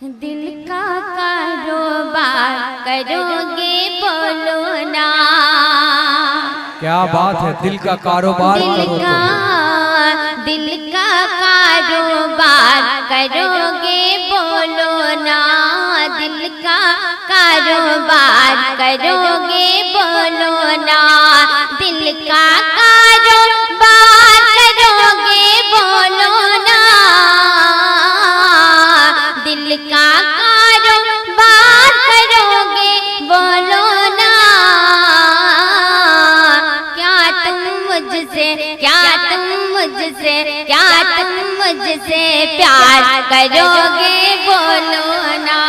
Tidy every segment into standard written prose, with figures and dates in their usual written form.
दिल का कारोबार करोगे बोलो ना। क्या बात है, दिल का कारोबार दिल का कारोबार करोगे बोलो ना। दिल का कारोबार करोगे बोलो ना। दिल का कारोबार करोगे बोलो ना। दिल का कारोबार करोगे बोलो ना। क्या तुम मुझसे प्यार करोगे बोलो ना।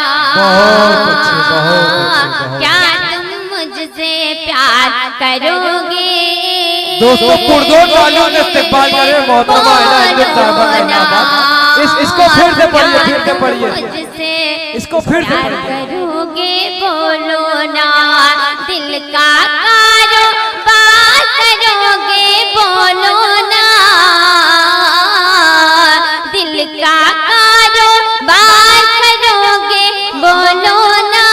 क्या तुम मुझसे प्यार करोगे। दोस्तों पुरजोर तालियों से इस्तेमाल करें मोहतरमा हिना साहिबा का नाम। इसको फिर से पढ़िए, इसको फिर से करोगे बोलो ना। दिल का कारोबार करोगे बोलो ना। दिल का कारोबार करोगे बोलो ना।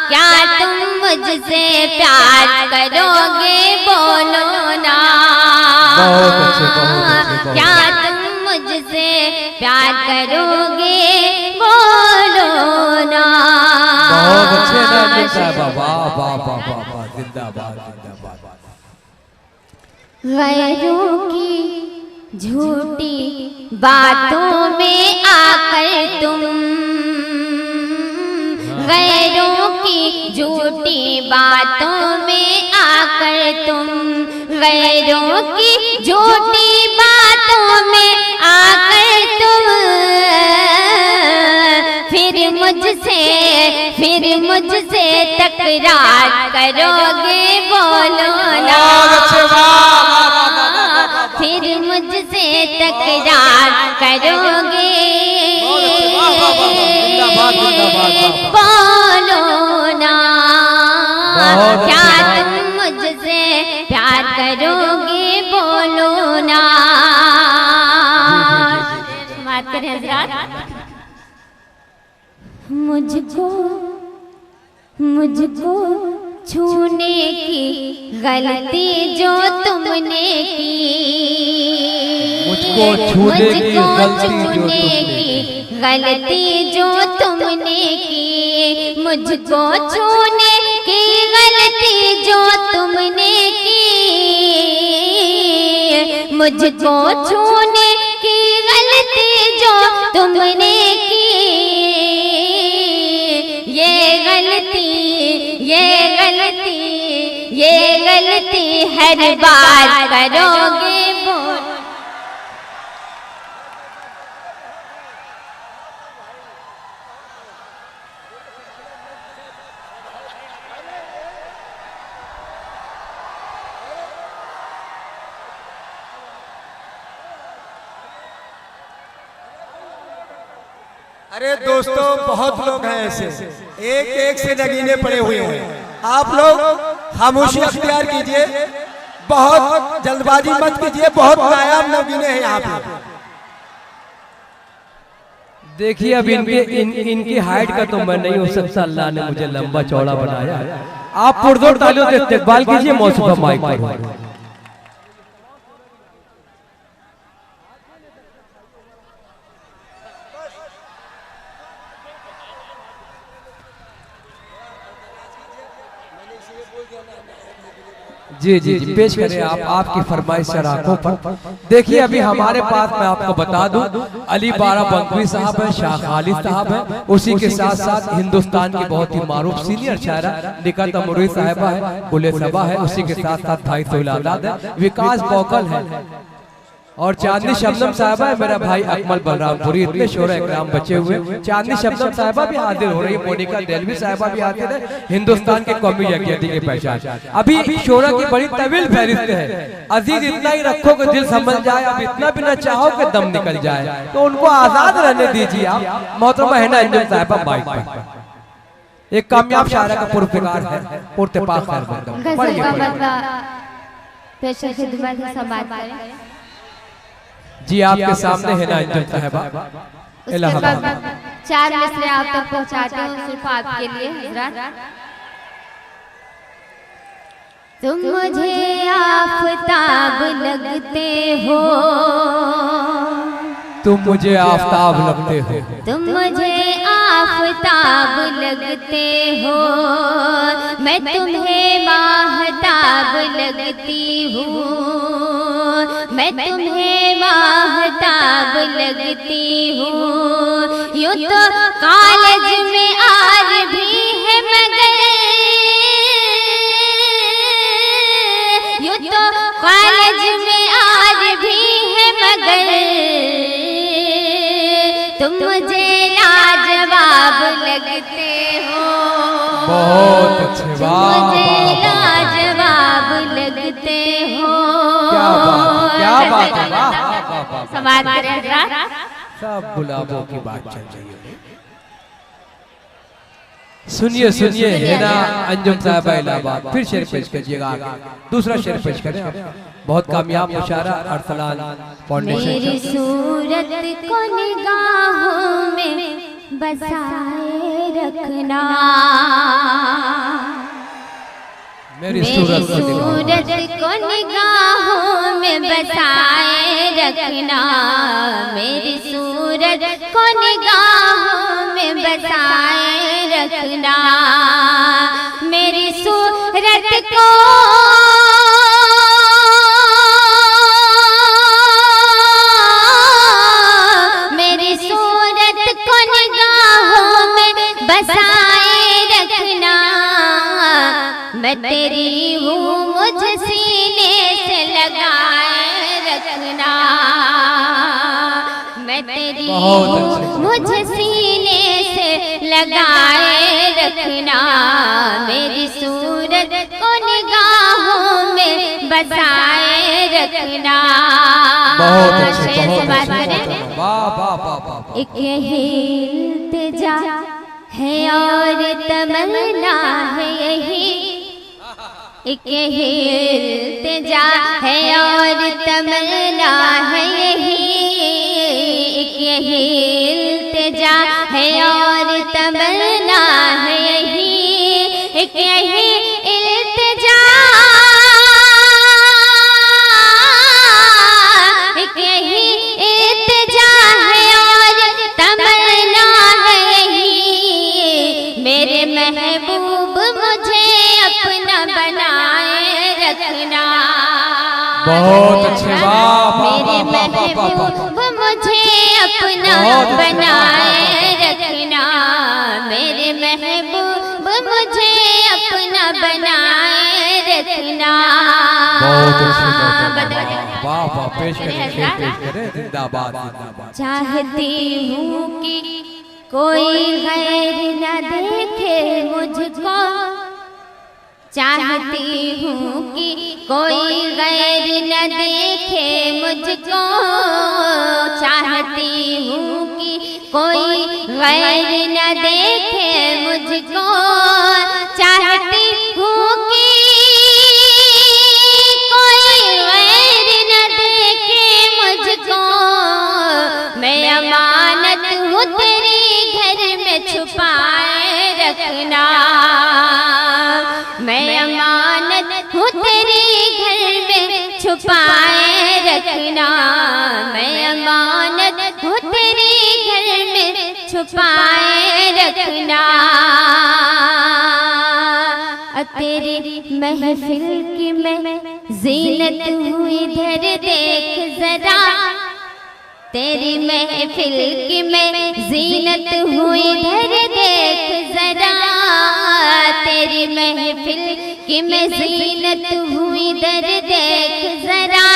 क्या तुम मुझसे प्यार करोगे बोलो ना। क्या तुम मुझसे प्यार करोगे बोलो ना। बहुत अच्छे नाम साहिबा, वाह वाह वाह वाह, जिंदाबाद जिंदाबाद। गैरों की झूठी बातों में आकर तुम, गैरों की झूठी बातों में आकर तुम, गैरों की झूठी बातों में आकर तुम फिर मुझसे तकरार करोगे बोलो ना। फिर मुझसे तकरार करोगे बोलो ना। क्या तुम मुझसे प्यार करोगे बोलो ना। बात करें हजरात। मुझको छूने की गलती जो तुमने की, मुझको छूने की गलती जो तुमने की, मुझको छूने की गलती जो तुमने की, मुझको छूने की गलती जो तुमने की। ये गलती हर बार करोगे बोल। अरे दोस्तों बहुत लोग हैं ऐसे, एक एक से नगीने पड़े हुए हैं। आप लोग खामोशी अख्तियार कीजिए, बहुत जल्दबाजी मत कीजिए। बहुत नायाब नगीने हैं यहाँ पे। देखिए अब इनकी हाइट का तो मैं नहीं हो सकता, अल्लाह ने मुझे लंबा चौड़ा बनाया है। आप पुरजोर तालियों से इस्तेकबाल कीजिए मौसूफा माइक पर। जी जी जी पेश करें आप, आपकी फरमाइश शराखों पर। देखिए अभी हमारे पास मैं आपको बता दूं, अली बारा बंकवी साहब है, शाह खालिद साहब है, उसी के साथ साथ हिंदुस्तान की बहुत ही मारूफ सीनियर शायरा निकात मुरी साहिबा है, बुले सबा है, उसी के साथ साथ भाई सोहेल आजाद है, विकास बौकल है और चांदनी शबनम साहिबा है, मेरा भाई अकमल बलरामपुरी। इतने शोरा इकराम बचे हुए। चांदनी शबनम साहिबा भी हाजिर हो रही है, मोनिका देलवी साहिबा भी हाजिर है, हिंदुस्तान के कौमी यकजहती की पहचान। अभी शोरा की बड़ी तवील फहरिस्त है। अजीज इतना ही रखो कि दिल समझ जाए, अब इतना भी ना चाहो कि दम निकल जाए, तो उनको आजाद रहने दीजिए आप। मोहतरमा हिना साहिबा माइक पर। एक कामयाब शायरा का पुरस्कार है, पुरतपाक खैर जी आपके सामने है ना अंजुम साहिबा। उसके इलाहाबाद। बाद 4 मिसरे आप तक पहुंचाती हूँ सिर्फ आपके लिए हजरत। तुम मुझे आफताब लगते हो, तुम मुझे आफताब लगते हो, तुम मुझे आफताब लगते हो, मैं तुम्हें माहताब लगती हूँ, मैं तुम्हें माहताब लगती हूँ। यूं तो कॉलेज में आज भी है मगर, यूं तो कॉलेज में आज भी है मगर, तुम मुझे लाजवाब लगते हो। बहुत अच्छे, तुम वाह मुझे वाह वाह, लाजवाब लगते हो। क्या बात, क्या बात है, वाह वाह वाह वाह। समाज में हजरत सब गुलाबों की बात चल रही है। सुनिए सुनिए है ना अंजुम साहिबा इलाहाबाद, फिर शेर पेश कीजिएगा आगे, दूसरा शेर पेश करें आप। बहुत कामयाब मुशायरा अरसलान फाउंडेशन मेरी से। सूरत को निगाहों में बसाए रखना, मेरी मेरी सूरत को सूरत को निगाहों में बसाए रखना, मेरी सूरत को निगाहों में बसाए रखना, मेरी सूरत को मेरी सूरत को निगाहों में बसाए रखना, मैं तेरी हूँ मुझ सीने से लगाए रखना, मैं तेरी बहुत हूँ अच्छे। मुझ सीने से लगाए रखना, मेरी सूरत को निगाहों में बसाए रखना। बहुत अच्छे, शेर से बहुत बात अच्छे, करें। वाह वाह वाह वाह वाह। एक यही इल्तिजा है और तमन्ना है यही, एक यही इल्तिजा है और तमन्ना है यही, एक यही इल्तिजा है और तमन्ना है यही, एक यही इल्तिजा, एक यही इल्तिजा है और तमन्ना है यही, मेरे महबूब मुझे अपना बनाए रखना। बहुत अच्छे, वाह वाह मेरे वाह वाह वाह वाह। महबूब मुझे अपना बहुत अच्छे, बनाए रखना, मेरे महबूब मुझे अपना बनाए रखना। बहुत अच्छे, बहुत अच्छे, बदल वाह वाह वाह, पेश करें, शेर पेश करें, जिंदाबाद जिंदाबाद। चाहती हूँ कि कोई गैर न देखे मुझको, चाहती हूँ कि कोई गैर न देखे मुझको, चाहती हूँ कि कोई गैर न देखे मुझको, चाहती हूँ कि कोई गैर न देखे मुझको, मैं अमानत हूँ तेरी घर में छुपाए रखना, मैं अमानत हूँ तेरी घर में छुपाए रखना, मैं अमानत हूँ तेरी घर में छुपाए रखना। तेरी महफिल की मैं जीनत हूँ इधर देख जरा, तेरी महफिल की मैं जीनत हूँ इधर देख जरा, तेरी महफिल की मैं जीनत हूँ इधर देख जरा,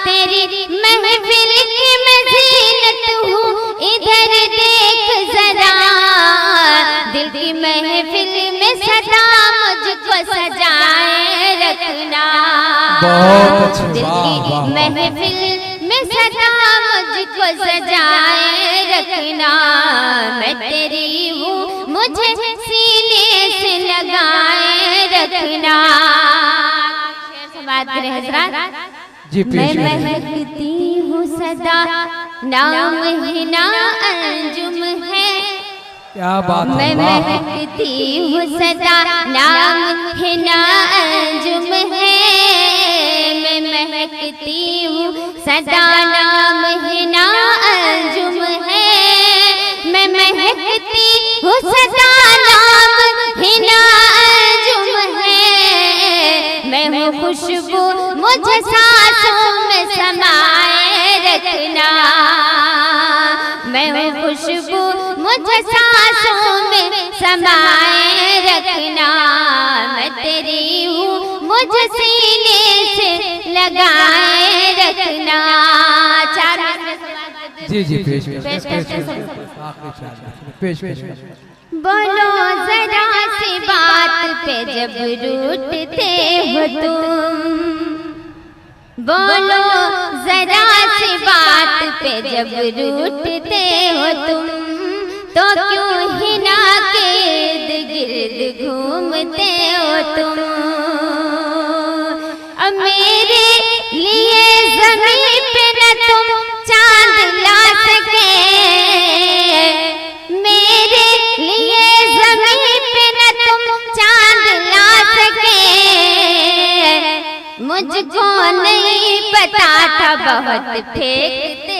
तेरी महफिल की मैं जीनत हूँ इधर देख जरा, दिल की महफिल में सदा मुझको सजाए रखना। बहुत अच्छे, दिल वाह, की वाह, वाह। महफिल में सदा मुझको सजाए रखना, मैं तेरी हूँ मुझे सीने से लगाए रखना। शेर से बात करें हजरत। जी मैं पेश करें। महकती हूँ सदा नाम है ना क्या बात है, मैं वाह। महकती हूँ सदा, नाम है ना अंजुम है। मैं महकती हूँ सदा, नाम है ना अंजुम है। मैं महकती हूँ सदा, नाम है ना अंजुम है। मैं हूँ खुशबू, मुझे सांसों में समाए रखना। मैं हूँ खुशबू, मुझे सांसों में समाए रखना। मैं तेरी हूँ, मुझे सीने से लगाए रखना। चार जी जी पेश पेश पेश पेश पेश पेश। पेश पेश। बोलो जरा सी बात पे जब रूठते हो तुम, बोलो जरा सी बात पे जब रूठते हो तुम, तो क्यों हिना के इर्द गिर्द घूमते हो तुम। अब मेरे लिए ज़मीन पे न तुम चांद ला सके, मेरे लिए ज़मीन पे न तुम चांद ला सके। मुझको नहीं पता था बहुत फेंकते